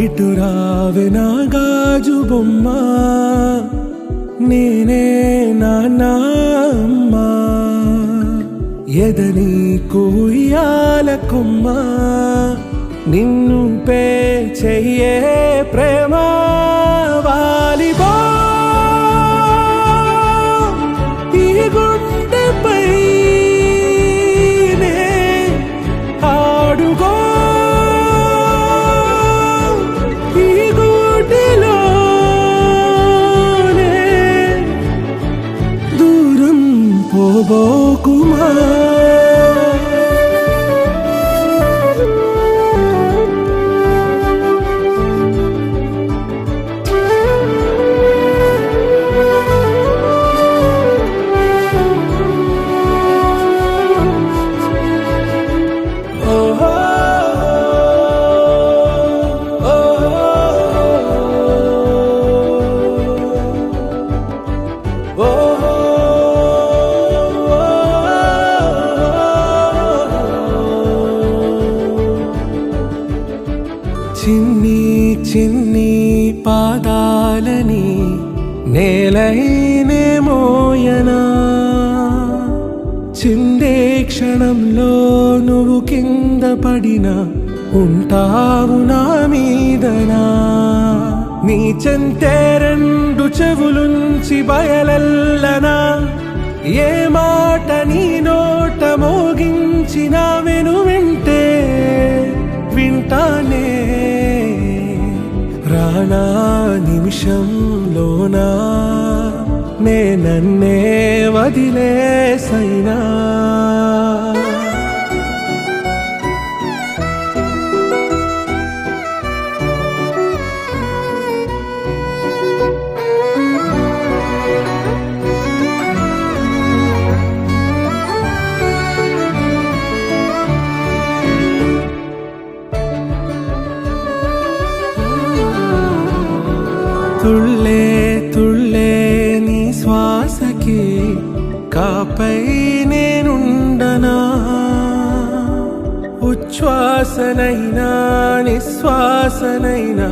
ఇటురావే నా గాజు బొమ్మ నేనే నాన్నమ్మ ఎదని కుయ్యాల కొమ్మ నిన్ను పే చెయ్యే ప్రేమ వాలిబో ఈ గుండెపై ఆడుగో పోబోకుమా చిన్ని చిన్ని పాదాలని నేలైనే మోయనా చిందే క్షణంలో నువ్వు కింద పడినా ఉంటావు నా మీదనా. నీ చెంతే రెండు చెవులుంచి బయలెల్లనా, ఏ మాట నీ నోట మోగించిన వెను వింటే వింటానే. రానా నిమిషంలోనా నే నన్నే వదిలేసైనా. తుళ్ళే తుళ్ళే నీ శ్వాసకి కాపై నేనుండనా, ఉచ్ఛ్వాసనైనా నిశ్వాసనైనా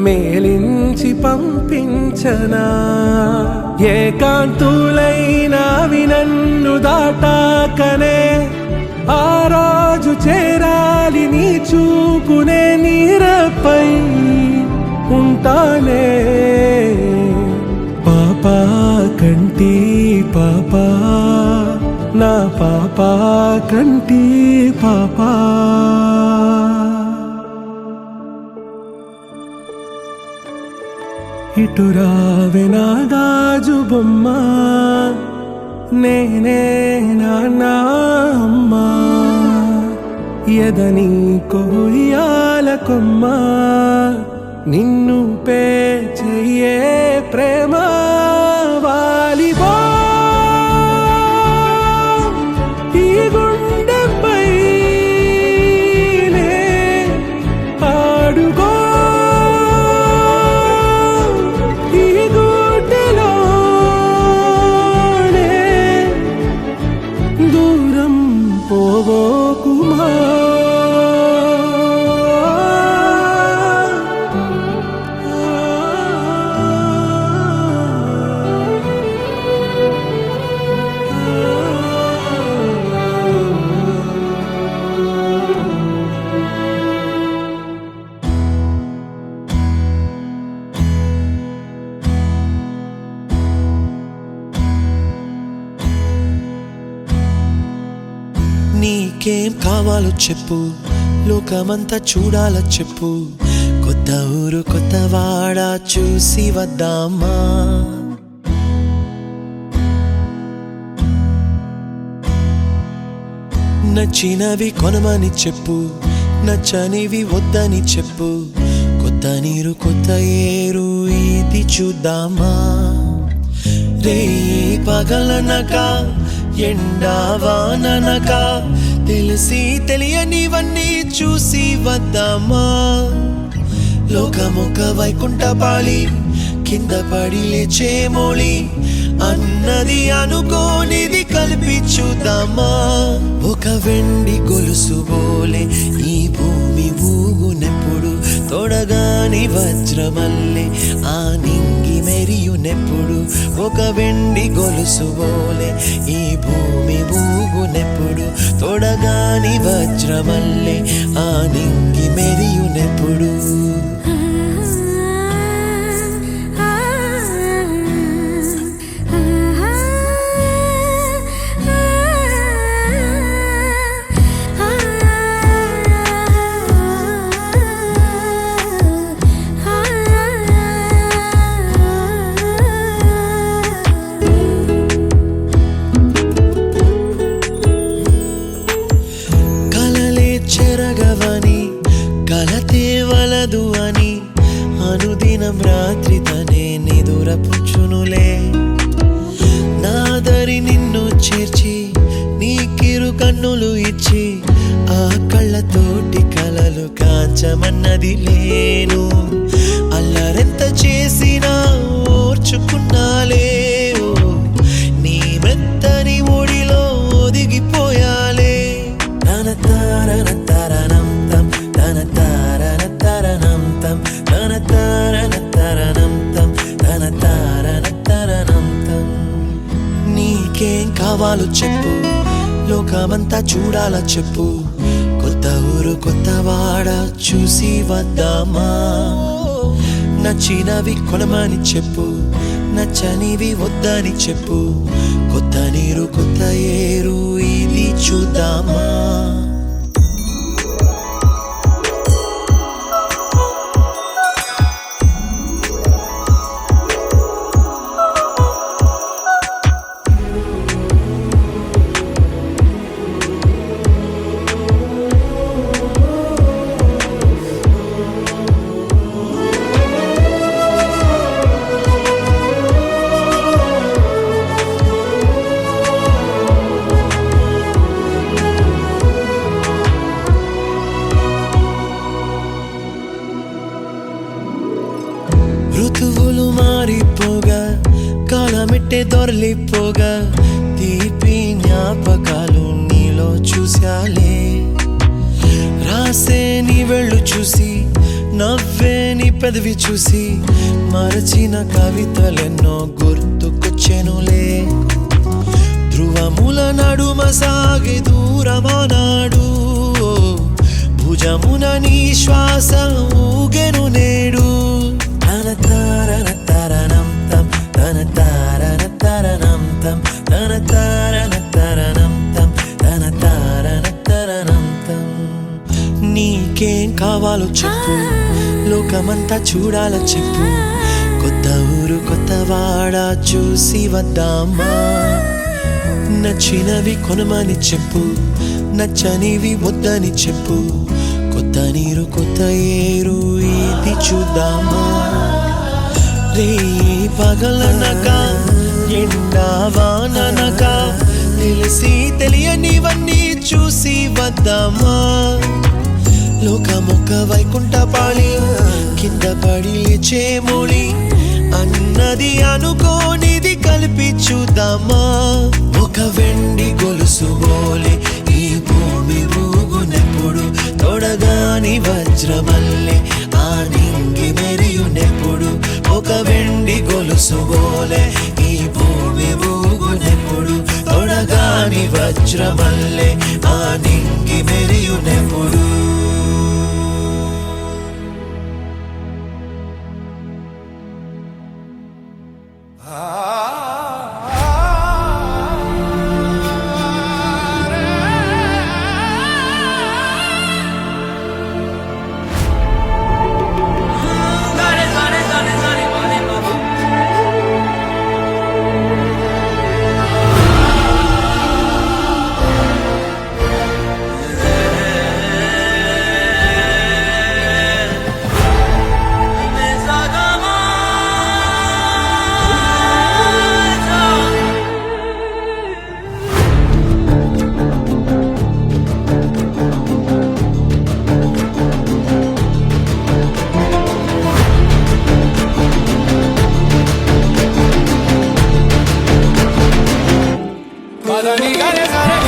మేలించి పంపించనా. ఏకాంతులైనవి నన్ను దాటాకనే ఆ రాజు చేరాలి నీ చూపునే నీరపై ఉంటానే. పాపా కంటి పాపా నా పాపా కంటి పాపా. ఇటు రావే నా గాజు బొమ్మ, నేనే నాన్న అమ్మా. ఎదని కొయ్యాల కొమ్మ, నిన్ను పే చెయ్యే ప్రేమ వాలిబో. ఈ గుండెపై ఆడుకో, ఈ గుడ్డలోనే దూరం పోవోకుమా. నీకేం కావాలో చెప్పు, లోకమంతా చూడాలో చెప్పు. కొత్త ఊరు కొత్త వాడ చూసి వద్దామా. నచ్చినవి కొనమని చెప్పు, నచ్చనివి వద్దని చెప్పు. కొత్త నీరు కొత్త ఏరు ఇది చూద్దామా. రే పగలనక ఎండావాననక తెలిసి తెలియనివన్నీ చూసి వద్దామా. లోకమొక వైకుంఠపాళి, కింద పడి లేచే మోళి, అన్నది అనుకోనిది కలిపి చూద్దామా. ఒక వెండి గొలుసు బోలే ఈ భూమి ఊగునెప్పుడు, తొడగాని వజ్రమల్లె ఆ నింగి మెరియునెప్పుడు. ఒక వెండి గొలుసు బోలే ఈ భూమి ఊగునెప్పుడు, తొడగాని వజ్రమల్లె ఆ నింగి మెరియునెప్పుడు. చెరగవని కలతే వలదు అని అనుదినం రాత్రి తనే నిదురపుచ్చునులే. నాదరి నిన్ను చేర్చి నీ కిరు కన్నులు ఇచ్చి, ఆ కళ్ళతోటి కలలు కాంచమన్నది లేను. అల్లరెంత చేసినా ఓర్చుకున్నాలే, నీ మెత్తని ఒడిలో ఒదిగిపోయాలే. తన తారన తరణం తం, తన తారన తరణం తం, తన తారన తరణం తం, తన తారన తరణం తం. నీకేం కావాలో చెప్పు, లోకమంతా చూడాల చెప్పు, కొత్త ఊరు కొత్త వాడ చూసి వద్దామా. నచ్చినవి కొనమని చెప్పు, నచ్చనివి వద్దని చెప్పు, కొత్త నీరు కొత్త ఏరు ఇది చూద్దామా. ఋతువులు మారిపోగా, కాలమెట్టే దొరలిపోగా, తీపి జ్ఞాపకాలు నీలో చూశాలే. రాసే నీ వెళ్ళు చూసి, నవ్వే నీ పెదవి చూసి, మరచిన కవితలెన్నో గుర్తుకొచ్చెనులే. ధ్రువముల నడుమ సాగే దూరమానాడు, భుజమున నీ శ్వాస ఊగెను నేడు. తన తారన తరణం తం, తన తారన తరణం తం, తన తారన తరణం తం, తన తారన తరణం తం. నీకేం కావాలో చెప్పు, లోకమంతా చూడాల చెప్పు, కొత్త ఊరు కొత్త వాడ చూసి వద్దామా. నచ్చినవి కొనమని చెప్పు, నచ్చనివి వద్దని చెప్పు, కొత్త నీరు కొత్త ఏరు ఇది చూద్దామా. రే పగలనక ఎండా వాననక, తెలిసి తెలియనివన్నీ చూసి వద్దామా. లోకమొక్క వైకుంఠపాళి, కింద పడి లేచే మోళి, అన్నది అనుకోనిది కలిపి చూద్దామా. ఒక వెండి గొలుసు బోలే ఈ భూమి ఊగునెప్పుడు, తొడగాని వజ్రమల్లె ఆ నింగి మెరియునెప్పుడు. ఒక వెండి గొలుసు బోలే ఈ భూమి ఊగునెప్పుడు, తొడగాని వజ్రమల్లె ఆ నింగి మెరియునెప్పుడు. Para ni gare gare